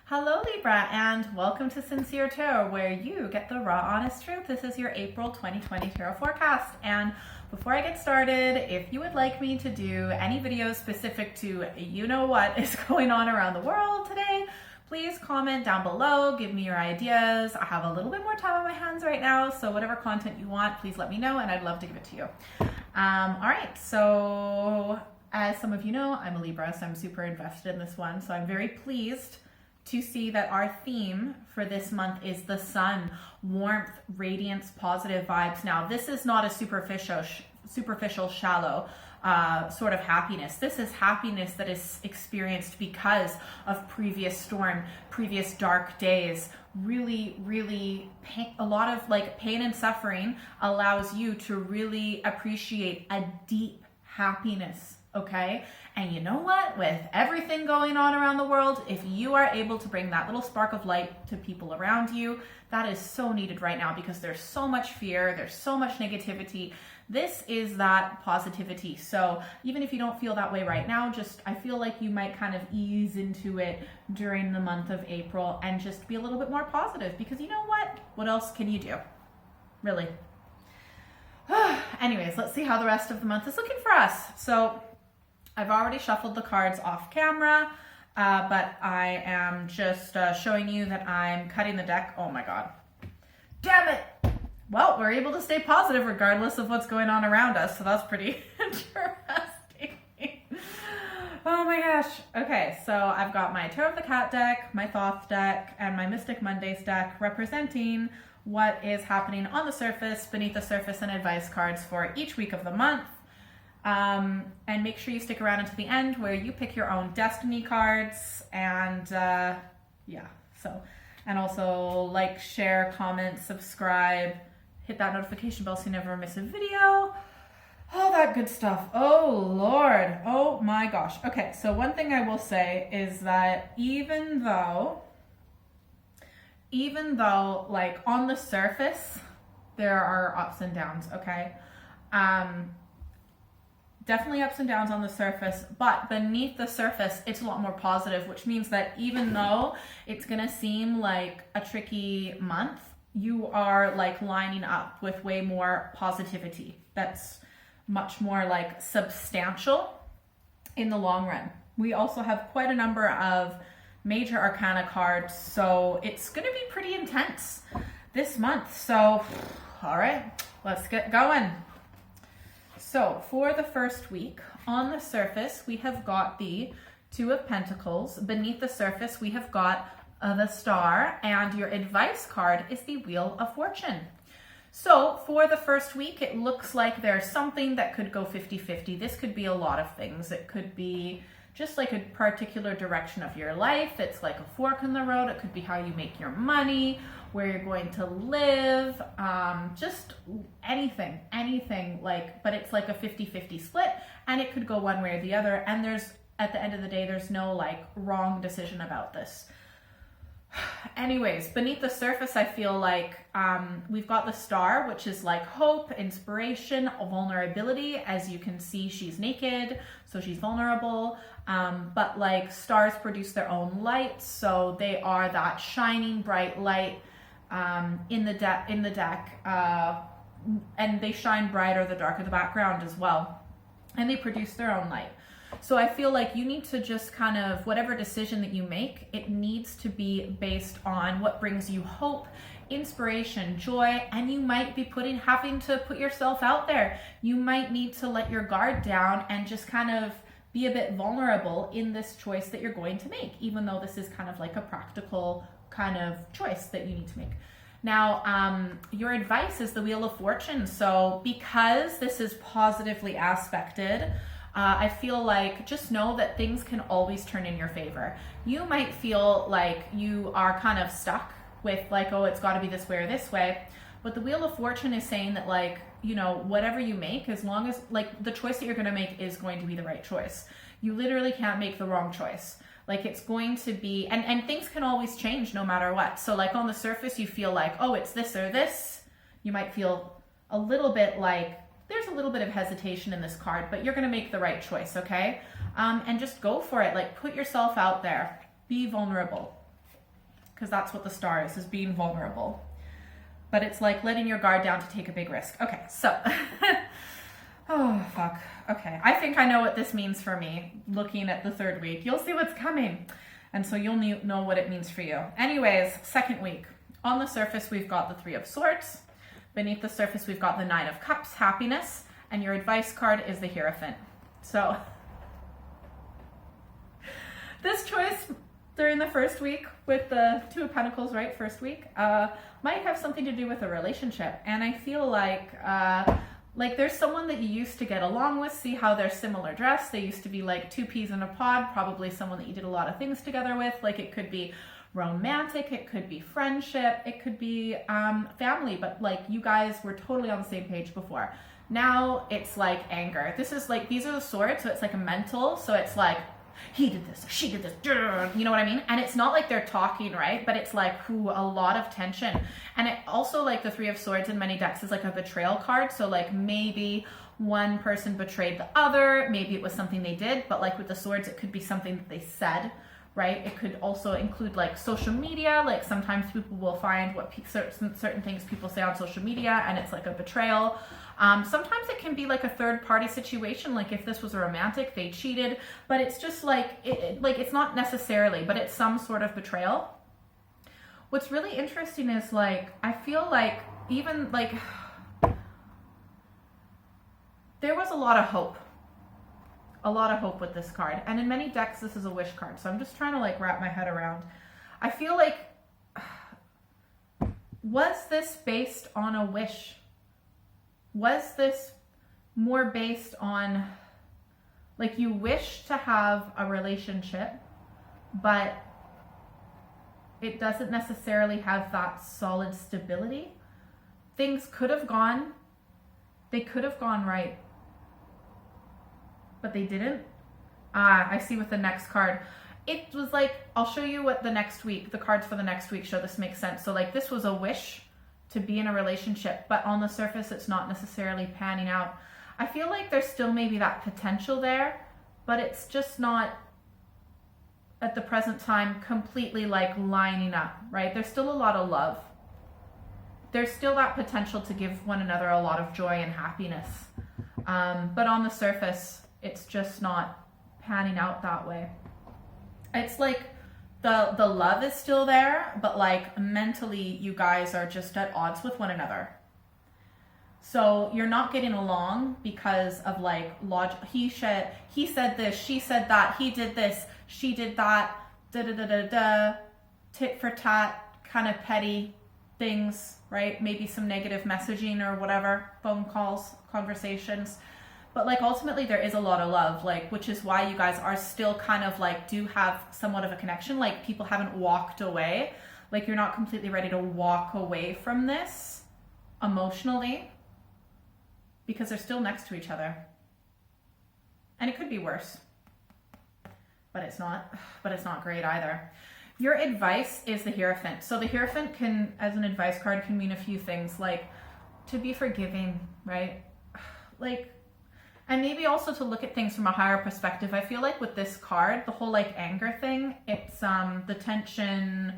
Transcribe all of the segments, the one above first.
Hello Libra, and welcome to Sincere Tarot, where you get the raw, honest truth. This is your April 2020 tarot forecast. And before I get started, if you would like me to do any videos specific to you know what is going on around the world today, please comment down below, give me your ideas. I have a little bit more time on my hands right now, so whatever content you want, please let me know and I'd love to give it to you. All right, so as some of you know, I'm a Libra, so I'm super invested in this one. So I'm very pleased to see that our theme for this month is the sun, warmth, radiance, positive vibes. Now, this is not a superficial, shallow sort of happiness. This is happiness that is experienced because of previous storm, previous dark days. Really a lot of pain and suffering allows you to really appreciate a deep happiness. Okay. And you know what? With everything going on around the world, if you are able to bring that little spark of light to people around you, that is so needed right now because there's so much fear, there's so much negativity. This is that positivity. So even if you don't feel that way right now, I feel like you might kind of ease into it during the month of April and just be a little bit more positive, because you know what? What else can you do? Really? Anyways, let's see how the rest of the month is looking for us. So I've already shuffled the cards off camera, but I am just showing you that I'm cutting the deck. Oh my God. Damn it. Well, we're able to stay positive regardless of what's going on around us. So that's pretty interesting. Oh my gosh. Okay, so I've got my Tarot of the Cat deck, my Thoth deck, and my Mystic Mondays deck representing what is happening on the surface, beneath the surface, and advice cards for each week of the month. And make sure you stick around until the end where you pick your own destiny cards. And and also like, share, comment, subscribe, hit that notification bell so you never miss a video, all that good stuff. Oh Lord, oh my gosh. Okay, so one thing I will say is that even though like on the surface there are ups and downs, okay, definitely ups and downs on the surface, but beneath the surface, it's a lot more positive, which means that even though it's gonna seem like a tricky month, you are like lining up with way more positivity. That's much more like substantial in the long run. We also have quite a number of major arcana cards, so it's gonna be pretty intense this month. So, all right, let's get going. So for the first week, on the surface, we have got the Two of Pentacles. Beneath the surface, we have got the Star, and your advice card is the Wheel of Fortune. So for the first week, it looks like there's something that could go 50-50. This could be a lot of things. It could be just like a particular direction of your life. It's like a fork in the road. It could be how you make your money, where you're going to live, just anything, but it's like a 50-50 split, and it could go one way or the other. And at the end of the day, there's no like wrong decision about this. Anyways, beneath the surface, I feel like we've got the Star, which is like hope, inspiration, vulnerability. As you can see, she's naked, so she's vulnerable. But like stars produce their own light, so they are that shining bright light in the deck, and they shine brighter the darker the background as well, and they produce their own light. So I feel like you need to just kind of, whatever decision that you make, it needs to be based on what brings you hope, inspiration, joy, and you might be having to put yourself out there. You might need to let your guard down and just kind of be a bit vulnerable in this choice that you're going to make, even though this is kind of like a practical kind of choice that you need to make. Now, your advice is the Wheel of Fortune. So because this is positively aspected, I feel like just know that things can always turn in your favor. You might feel like you are kind of stuck with like, oh, it's got to be this way or this way. But the Wheel of Fortune is saying that, like, you know, whatever you make, as long as like the choice that you're going to make is going to be the right choice. You literally can't make the wrong choice. Like, it's going to be, and things can always change no matter what. So like on the surface, you feel like, oh, it's this or this. You might feel a little bit like, there's a little bit of hesitation in this card, but you're going to make the right choice, okay? And just go for it. Like, put yourself out there. Be vulnerable. because that's what the star is being vulnerable. But it's like letting your guard down to take a big risk. Okay, so, oh, fuck. Okay, I think I know what this means for me, looking at the third week. You'll see what's coming. And so you'll know what it means for you. Anyways, second week. On the surface, we've got the Three of Swords. Beneath the surface, we've got the Nine of Cups, happiness. And your advice card is the Hierophant. So, this choice during the first week with the Two of Pentacles, right, first week, might have something to do with a relationship. And I feel like there's someone that you used to get along with, see how they're similar dressed. They used to be like two peas in a pod, probably someone that you did a lot of things together with. Like it could be romantic, it could be friendship, it could be family, but like you guys were totally on the same page before. Now it's like anger. This is like, these are the swords, so it's like a mental, so it's like, he did this, she did this, you know what I mean? And it's not like they're talking, right? But it's like, ooh, a lot of tension. And it also, like the Three of Swords in many decks is like a betrayal card. So like maybe one person betrayed the other, maybe it was something they did, but like with the swords, it could be something that they said, right? It could also include like social media. Like sometimes people will find what certain things people say on social media and it's like a betrayal. Sometimes it can be like a third party situation. Like if this was a romantic, they cheated, but it's just like, it's not necessarily, but it's some sort of betrayal. What's really interesting is like, I feel like even like there was a lot of hope with this card. And in many decks, this is a wish card. So I'm just trying to like wrap my head around. I feel like, was this based on a wish? Was this more based on, like you wish to have a relationship, but it doesn't necessarily have that solid stability? Things could have gone, they could have gone right, but they didn't. I see with the next card. It was like, I'll show you what the next week, the cards for the next week show this makes sense. So like this was a wish to be in a relationship, but on the surface, it's not necessarily panning out. I feel like there's still maybe that potential there, but it's just not at the present time completely like lining up, right? There's still a lot of love. There's still that potential to give one another a lot of joy and happiness. But on the surface, it's just not panning out that way. It's like the love is still there, but like mentally you guys are just at odds with one another. So you're not getting along because of like logic. He said this, she said that, he did this, she did that, tit for tat, kind of petty things, right? Maybe some negative messaging or whatever, phone calls, conversations. But like ultimately there is a lot of love, like, which is why you guys are still kind of like, do have somewhat of a connection. Like people haven't walked away. Like you're not completely ready to walk away from this emotionally because they're still next to each other. And it could be worse, but it's not great either. Your advice is the Hierophant. So the Hierophant can, as an advice card, can mean a few things, like to be forgiving, right? Like, and maybe also to look at things from a higher perspective. I feel like with this card, the whole like anger thing, it's the tension,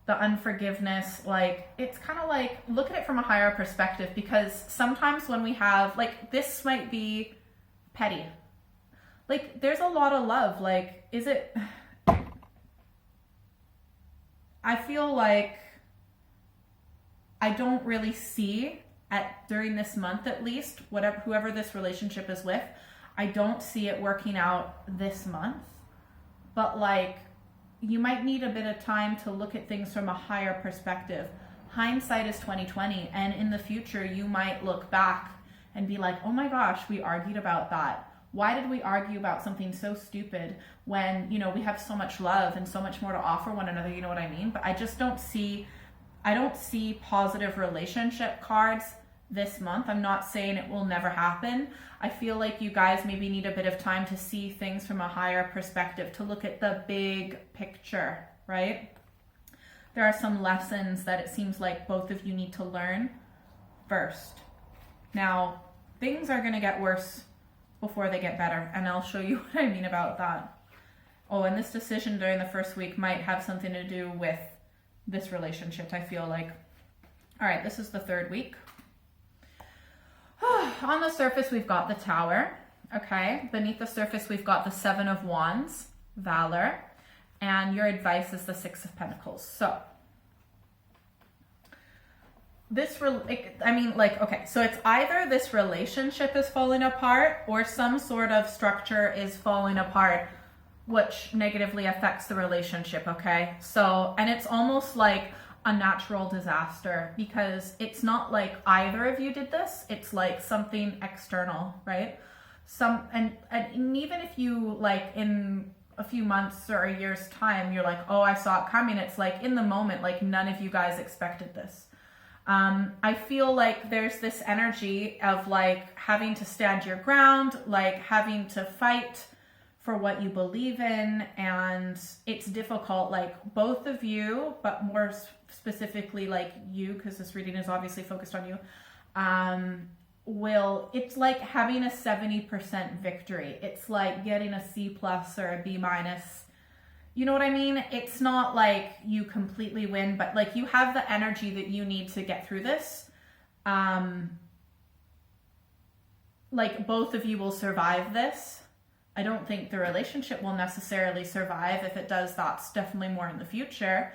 the unforgiveness, like it's kind of like look at it from a higher perspective, because sometimes when we have like, this might be petty. Like there's a lot of love. Like, is it, I feel like I don't really see during this month, at least, whoever this relationship is with, I don't see it working out this month. But like, you might need a bit of time to look at things from a higher perspective. Hindsight is 2020, and in the future, you might look back and be like, oh my gosh, we argued about that. Why did we argue about something so stupid when, you know, we have so much love and so much more to offer one another, you know what I mean? But I just don't see positive relationship cards this month. I'm not saying it will never happen. I feel like you guys maybe need a bit of time to see things from a higher perspective, to look at the big picture, right? There are some lessons that it seems like both of you need to learn first. Now, things are going to get worse before they get better, and I'll show you what I mean about that. Oh, and this decision during the first week might have something to do with this relationship, I feel like. All right, this is the third week. On the surface, we've got the Tower, okay? Beneath the surface, we've got the Seven of Wands, Valor, and your advice is the Six of Pentacles. So, okay, so it's either this relationship is falling apart or some sort of structure is falling apart, which negatively affects the relationship, okay? So, and it's almost like a natural disaster because it's not like either of you did this, it's like something external, right? And even if you like in a few months or a year's time, you're like, oh, I saw it coming. It's like in the moment, like none of you guys expected this. I feel like there's this energy of like having to stand your ground, like having to fight for what you believe in, and it's difficult, like both of you, but more specifically like you, because this reading is obviously focused on you, it's like having a 70% victory. It's like getting a C+ or a B-. You know what I mean? It's not like you completely win, but like you have the energy that you need to get through this. Like both of you will survive this. I don't think the relationship will necessarily survive. If it does, that's definitely more in the future.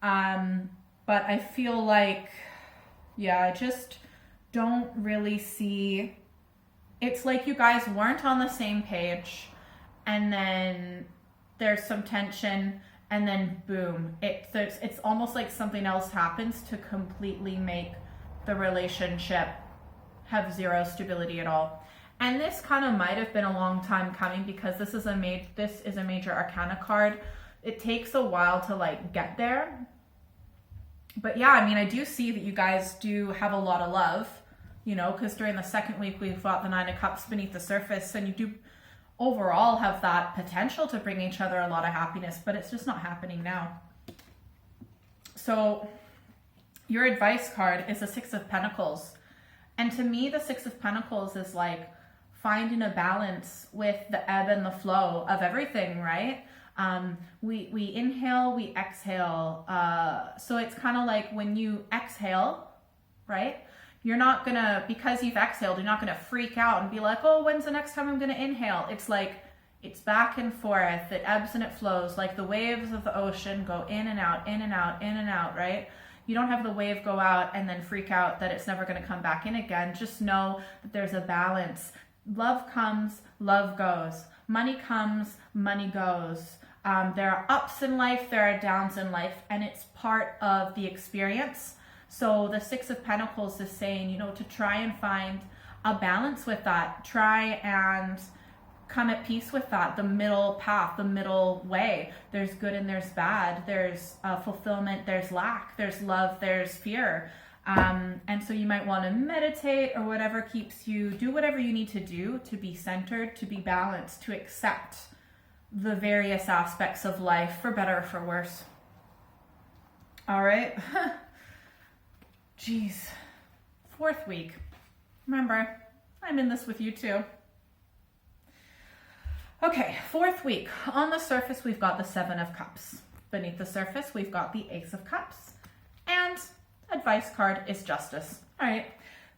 But I feel like, yeah, I just don't really see, it's like you guys weren't on the same page, and then there's some tension, and then boom, it's almost like something else happens to completely make the relationship have zero stability at all. And this kind of might have been a long time coming because this is a major arcana card. It takes a while to like get there. But yeah, I mean, I do see that you guys do have a lot of love, you know, because during the second week we've got the Nine of Cups beneath the surface, and you do overall have that potential to bring each other a lot of happiness, but it's just not happening now. So your advice card is the Six of Pentacles. And to me, the Six of Pentacles is like finding a balance with the ebb and the flow of everything, right? We inhale, we exhale. So it's kind of like when you exhale, right? You're not gonna, because you've exhaled, you're not gonna freak out and be like, oh, when's the next time I'm gonna inhale? It's like, it's back and forth, it ebbs and it flows, like the waves of the ocean go in and out, in and out, in and out, right? You don't have the wave go out and then freak out that it's never gonna come back in again. Just know that there's a balance. Love comes, love goes. Money comes, money goes. There are ups in life, there are downs in life, and it's part of the experience. So the Six of Pentacles is saying, you know, to try and find a balance with that. Try and come at peace with that, the middle path, the middle way. There's good and there's bad. There's fulfillment, there's lack, there's love, there's fear. And so you might want to meditate or whatever keeps you, do whatever you need to do to be centered, to be balanced, to accept the various aspects of life, for better or for worse. All right. Jeez. Fourth week. Remember, I'm in this with you too. Okay, fourth week. On the surface, we've got the Seven of Cups. Beneath the surface, we've got the Ace of Cups. And advice card is Justice. All right,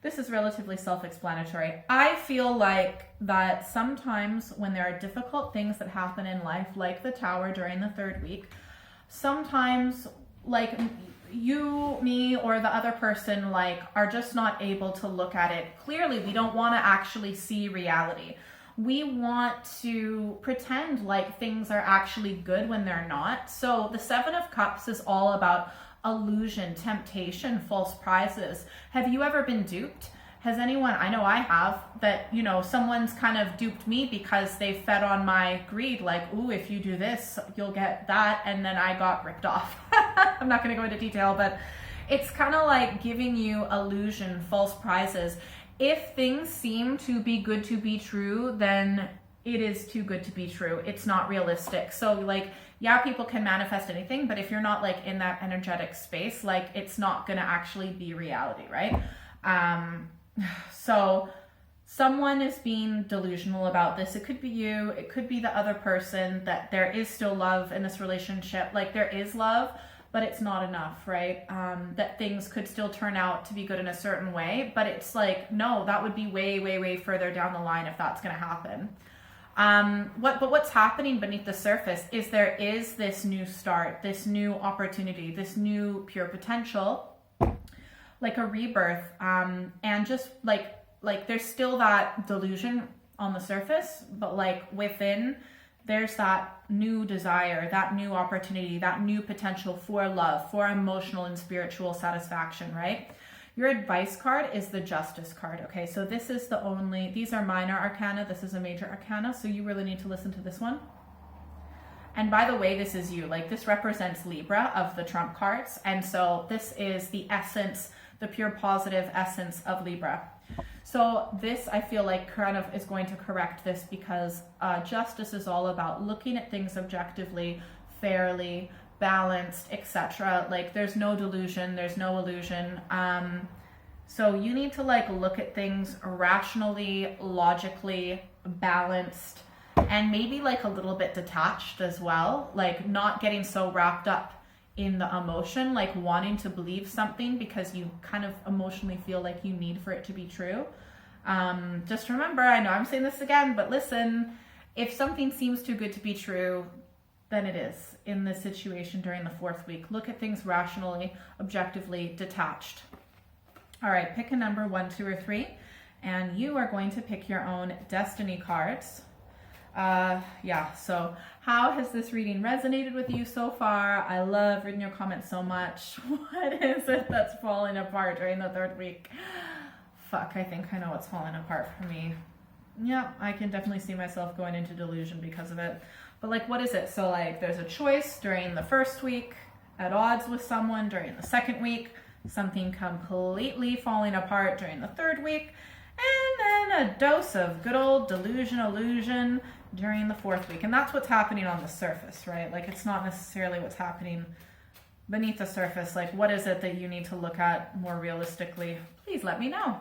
this is relatively self-explanatory. I feel like that sometimes when there are difficult things that happen in life, like the Tower during the third week, sometimes like you, me, or the other person like are just not able to look at it clearly. We don't want to actually see reality. We want to pretend like things are actually good when they're not. So the Seven of Cups is all about illusion, temptation, false prizes. Have you ever been duped? Has anyone, I know I have, that, you know, someone's kind of duped me because they fed on my greed, like, ooh, if you do this, you'll get that, and then I got ripped off. I'm not going to go into detail, but it's kind of like giving you illusion, false prizes. If things seem to be good to be true, then it is too good to be true. It's not realistic. So like, yeah, people can manifest anything, but if you're not like in that energetic space, like it's not going to actually be reality, right? So someone is being delusional about this. It could be you, it could be the other person, that there is still love in this relationship. Like there is love, but it's not enough, right? That things could still turn out to be good in a certain way, but it's like, no, that would be way, way, way further down the line if that's going to happen. But what's happening beneath the surface is there is this new start, this new opportunity, this new pure potential, like a rebirth, and just like there's still that delusion on the surface, but like within, there's that new desire, that new opportunity, that new potential for love, for emotional and spiritual satisfaction, right? Your advice card is the Justice card, okay? So this is these are minor arcana, this is a major arcana, so you really need to listen to this one. And by the way, this is you, like this represents Libra of the Trump cards, and so this is the essence, the pure positive essence of Libra. So this, I feel like, kind of is going to correct this, because justice is all about looking at things objectively, fairly, balanced, etc. Like there's no delusion, there's no illusion. So you need to like look at things rationally, logically, balanced, and maybe like a little bit detached as well, like not getting so wrapped up in the emotion, like wanting to believe something because you kind of emotionally feel like you need for it to be true. Just remember, I know I'm saying this again, but listen, if something seems too good to be true, then it is in this situation during the 4th week. Look at things rationally, objectively, detached. All right, pick a number 1, 2, or 3, and you are going to pick your own destiny cards. So how has this reading resonated with you so far? I love reading your comments so much. What is it that's falling apart during the 3rd week? Fuck, I think I know what's falling apart for me. Yeah, I can definitely see myself going into delusion because of it. But like, what is it? So like, there's a choice during the 1st week, at odds with someone during the 2nd week, something completely falling apart during the 3rd week, and then a dose of good old delusion, illusion during the 4th week. And that's what's happening on the surface, right? Like, it's not necessarily what's happening beneath the surface. Like, what is it that you need to look at more realistically? Please let me know.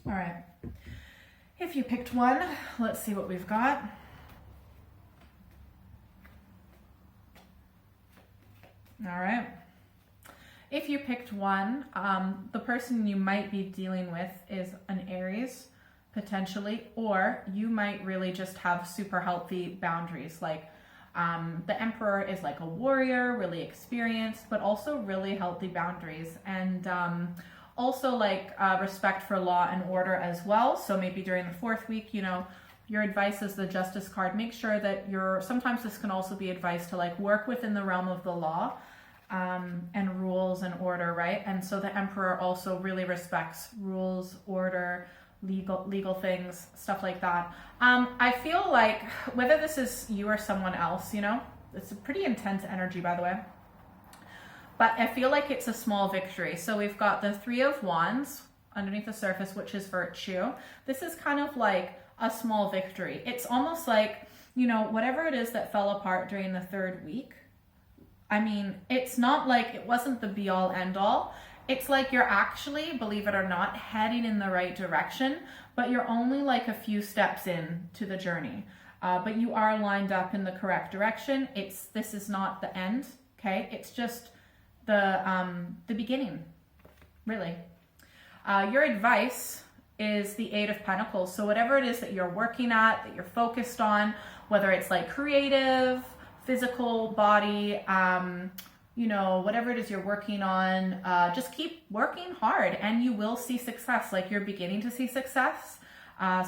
All right. If you picked one, let's see what we've got. All right. If you picked one, the person you might be dealing with is an Aries, potentially, or you might really just have super healthy boundaries. Like the Emperor is like a warrior, really experienced, but also really healthy boundaries. And also like respect for law and order as well. So maybe during the 4th week, you know, your advice is the Justice card. Make sure that sometimes this can also be advice to like work within the realm of the law and rules and order, right? And so the Emperor also really respects rules, order, legal things, stuff like that. I feel like whether this is you or someone else, you know, it's a pretty intense energy, by the way. But I feel like it's a small victory. So we've got the 3 of Wands underneath the surface, which is virtue. This is kind of like a small victory. It's almost like, you know, whatever it is that fell apart during the 3rd week, I mean, it's not like it wasn't the be all end all. It's like you're actually, believe it or not, heading in the right direction, but you're only like a few steps in to the journey. But you are lined up in the correct direction. This is not the end, okay? It's just the beginning, really. Your advice is the 8 of Pentacles. So whatever it is that you're working at, that you're focused on, whether it's like creative, physical, body, you know, whatever it is you're working on, just keep working hard and you will see success. Like you're beginning to see success.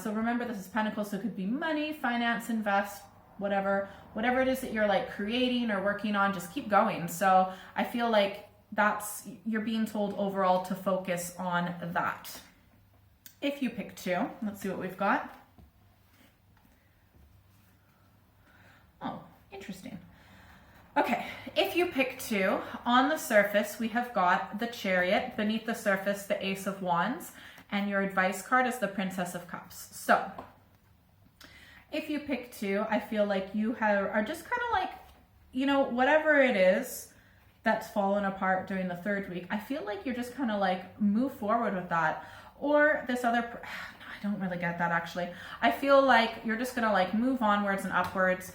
So remember, this is Pentacles, so it could be money, finance, invest, whatever it is that you're like creating or working on, just keep going. So I feel like you're being told overall to focus on that. If you pick 2, let's see what we've got. Oh, interesting. Okay, if you pick 2, on the surface, we have got the Chariot, beneath the surface, the Ace of Wands, and your advice card is the Princess of Cups. So, if you pick 2, I feel like you are just kind of like, you know, whatever it is that's fallen apart during the 3rd week, I feel like you're just kind of like move forward with that. Or this other, I don't really get that actually. I feel like you're just gonna like move onwards and upwards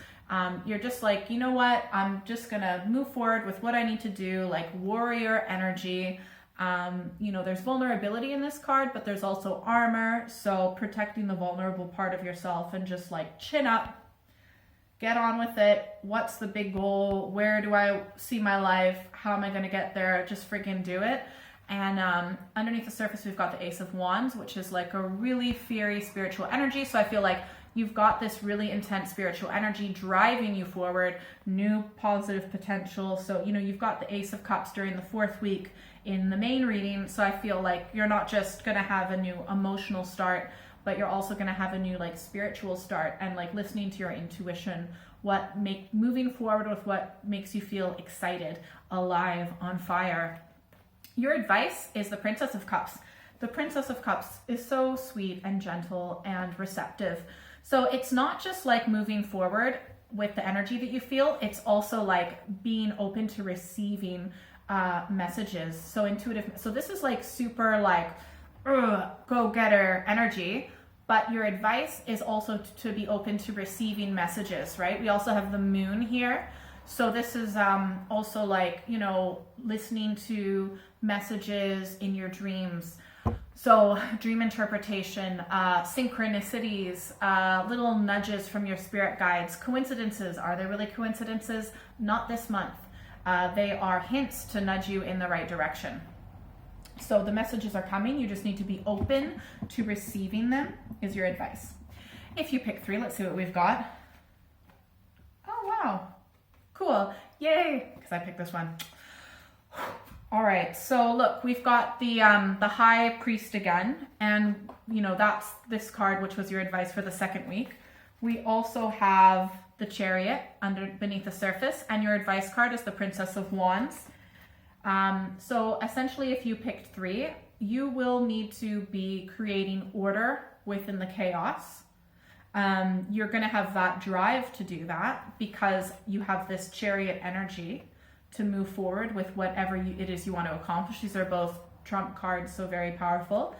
You're just like, you know what, I'm just gonna move forward with what I need to do, like warrior energy. There's vulnerability in this card, but there's also armor. So protecting the vulnerable part of yourself and just like chin up, get on with it. What's the big goal? Where do I see my life? How am I going to get there? Just freaking do it. And underneath the surface, we've got the Ace of Wands, which is like a really fiery spiritual energy. So I feel like you've got this really intense spiritual energy driving you forward, new positive potential. So, you've got the Ace of Cups during the 4th week in the main reading. So I feel like you're not just going to have a new emotional start, but you're also going to have a new like spiritual start, and like listening to your intuition, moving forward with what makes you feel excited, alive, on fire. Your advice is the Princess of Cups. The Princess of Cups is so sweet and gentle and receptive. So it's not just like moving forward with the energy that you feel, it's also like being open to receiving messages. So intuitive. So this is like super like go-getter energy, but your advice is also to be open to receiving messages, right? We also have the moon here. So this is also like, listening to messages in your dreams. So dream interpretation, synchronicities, little nudges from your spirit guides, coincidences. Are they really coincidences? Not this month. They are hints to nudge you in the right direction. So the messages are coming. You just need to be open to receiving them, is your advice. If you pick 3, let's see what we've got. Oh, wow. Cool. Yay. Because I picked this one. All right. So look, we've got the High Priest again. And, that's this card, which was your advice for the 2nd week. We also have the Chariot beneath the surface. And your advice card is the Princess of Wands. So essentially, if you picked 3, you will need to be creating order within the chaos. You're going to have that drive to do that because you have this Chariot energy to move forward with whatever it is you want to accomplish. These are both trump cards, so very powerful.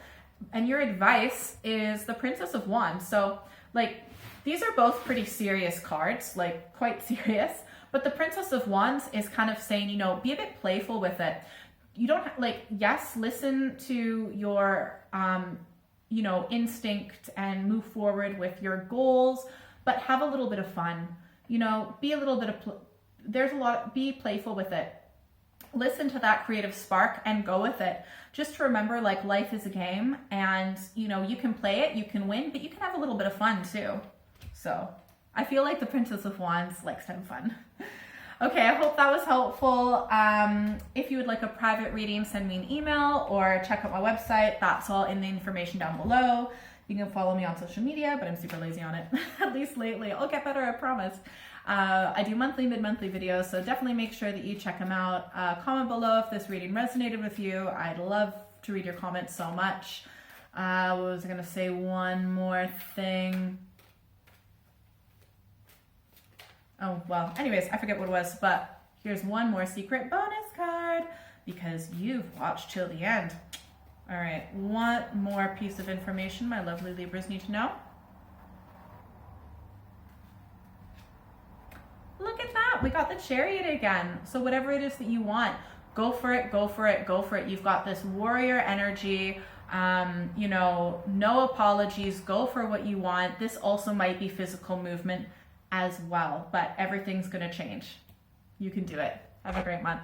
And your advice is the Princess of Wands. So like, these are both pretty serious cards, like quite serious. But the Princess of Wands is kind of saying, be a bit playful with it. You don't yes, listen to your, instinct and move forward with your goals, but have a little bit of fun. Be a little bit of, be playful with it. Listen to that creative spark and go with it. Just to remember, like, life is a game, and, you can play it, you can win, but you can have a little bit of fun too. So I feel like the Princess of Wands likes to have fun. Okay, I hope that was helpful. If you would like a private reading, send me an email or check out my website. That's all in the information down below. You can follow me on social media, but I'm super lazy on it, at least lately. I'll get better, I promise. I do monthly, mid-monthly videos, so definitely make sure that you check them out. Comment below if this reading resonated with you. I'd love to read your comments so much. What was I going to say? One more thing. Oh, well, anyways, I forget what it was, but here's one more secret bonus card because you've watched till the end. All right, one more piece of information my lovely Libras need to know. Look at that, we got the Chariot again. So whatever it is that you want, go for it, go for it, go for it. You've got this warrior energy, no apologies, go for what you want. This also might be physical movement as well, but everything's gonna change. You can do it. Have a great month.